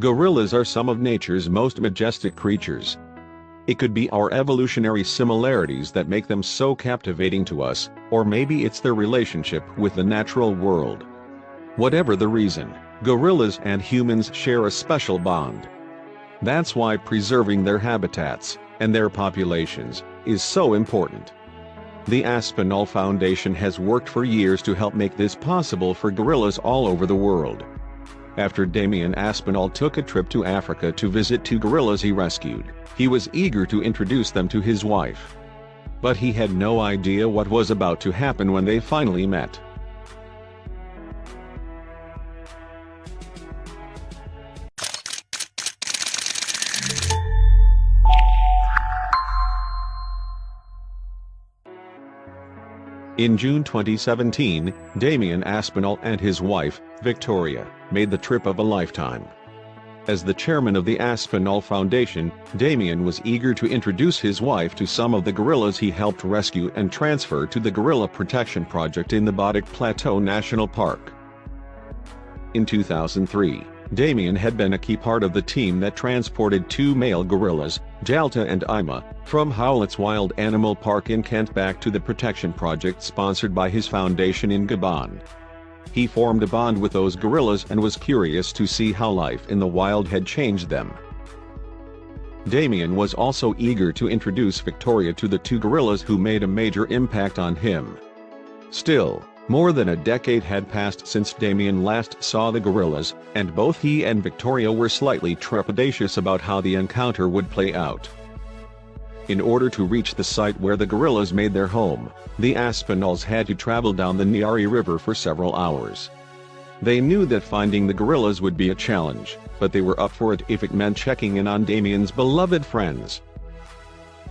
Gorillas are some of nature's most majestic creatures. It could be our evolutionary similarities that make them so captivating to us, or maybe it's their relationship with the natural world. Whatever the reason, gorillas and humans share a special bond. That's why preserving their habitats, and their populations, is so important. The Aspinall Foundation has worked for years to help make this possible for gorillas all over the world. After Damien Aspinall took a trip to Africa to visit 2 gorillas he rescued, he was eager to introduce them to his wife. But he had no idea what was about to happen when they finally met. In June 2017, Damien Aspinall and his wife, Victoria, made the trip of a lifetime. As the chairman of the Aspinall Foundation, Damien was eager to introduce his wife to some of the gorillas he helped rescue and transfer to the Gorilla Protection Project in the Botic Plateau National Park. In 2003, Damien had been a key part of the team that transported 2 male gorillas, Jalta and Ima, from Howlett's Wild Animal Park in Kent back to the protection project sponsored by his foundation in Gabon. He formed a bond with those gorillas and was curious to see how life in the wild had changed them. Damien was also eager to introduce Victoria to the 2 gorillas who made a major impact on him. Still, more than a decade had passed since Damien last saw the gorillas, and both he and Victoria were slightly trepidatious about how the encounter would play out. In order to reach the site where the gorillas made their home, the Aspinalls had to travel down the Nyari River for several hours. They knew that finding the gorillas would be a challenge, but they were up for it if it meant checking in on Damien's beloved friends.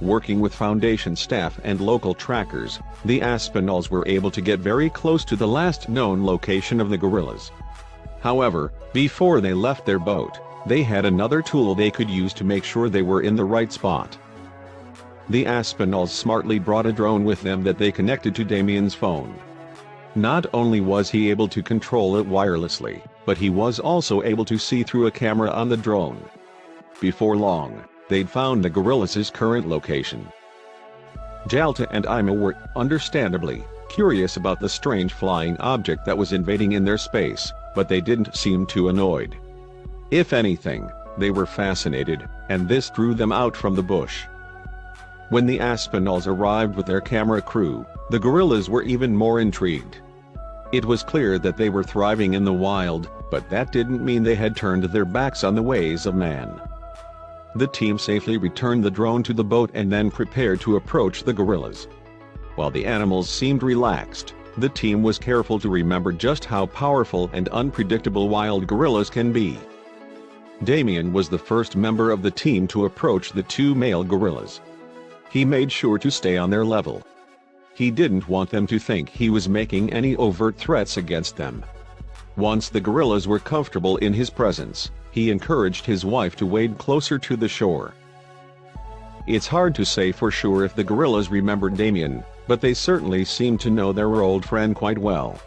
Working with foundation staff and local trackers, the Aspinalls were able to get very close to the last known location of the gorillas. However, before they left their boat, they had another tool they could use to make sure they were in the right spot. The Aspinalls smartly brought a drone with them that they connected to Damien's phone. Not only was he able to control it wirelessly, but he was also able to see through a camera on the drone. Before long, they'd found the gorillas' current location. Jalta and Ima were, understandably, curious about the strange flying object that was invading in their space, but they didn't seem too annoyed. If anything, they were fascinated, and this drew them out from the bush. When the Aspinalls arrived with their camera crew, the gorillas were even more intrigued. It was clear that they were thriving in the wild, but that didn't mean they had turned their backs on the ways of man. The team safely returned the drone to the boat and then prepared to approach the gorillas. While the animals seemed relaxed, the team was careful to remember just how powerful and unpredictable wild gorillas can be. Damien was the first member of the team to approach the 2 male gorillas. He made sure to stay on their level. He didn't want them to think he was making any overt threats against them. Once the gorillas were comfortable in his presence, he encouraged his wife to wade closer to the shore. It's hard to say for sure if the gorillas remembered Damien, but they certainly seemed to know their old friend quite well.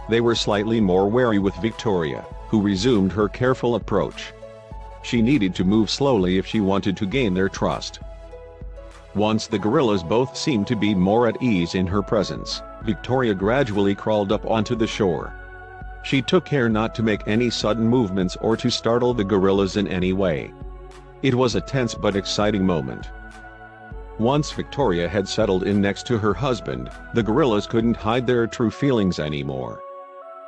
They were slightly more wary with Victoria, who resumed her careful approach. She needed to move slowly if she wanted to gain their trust. Once the gorillas both seemed to be more at ease in her presence, Victoria gradually crawled up onto the shore. She took care not to make any sudden movements or to startle the gorillas in any way. It was a tense but exciting moment. Once Victoria had settled in next to her husband, the gorillas couldn't hide their true feelings anymore.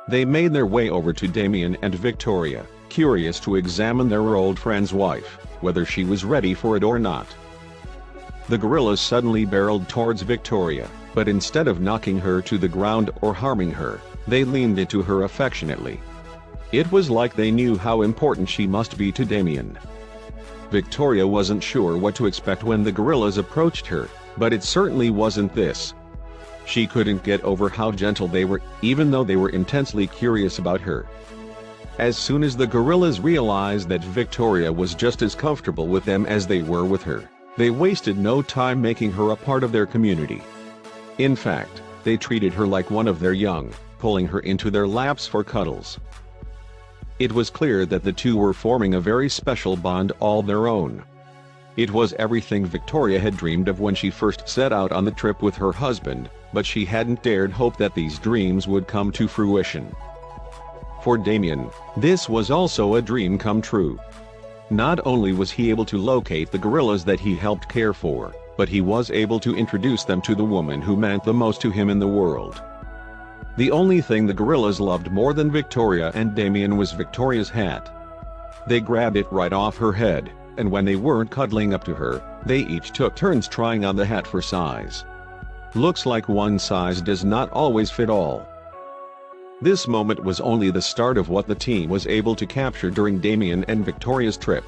They made their way over to Damien and Victoria, curious to examine their old friend's wife, whether she was ready for it or not. The gorillas suddenly barreled towards Victoria, but instead of knocking her to the ground or harming her, they leaned into her affectionately. It was like they knew how important she must be to Damien. Victoria wasn't sure what to expect when the gorillas approached her, but it certainly wasn't this. She couldn't get over how gentle they were, even though they were intensely curious about her. As soon as the gorillas realized that Victoria was just as comfortable with them as they were with her, they wasted no time making her a part of their community. In fact, they treated her like one of their young, pulling her into their laps for cuddles. It was clear that the two were forming a very special bond all their own. It was everything Victoria had dreamed of when she first set out on the trip with her husband, but she hadn't dared hope that these dreams would come to fruition. For Damien, this was also a dream come true. Not only was he able to locate the gorillas that he helped care for, but he was able to introduce them to the woman who meant the most to him in the world. The only thing the gorillas loved more than Victoria and Damien was Victoria's hat. They grabbed it right off her head, and when they weren't cuddling up to her, they each took turns trying on the hat for size. Looks like one size does not always fit all. This moment was only the start of what the team was able to capture during Damien and Victoria's trip.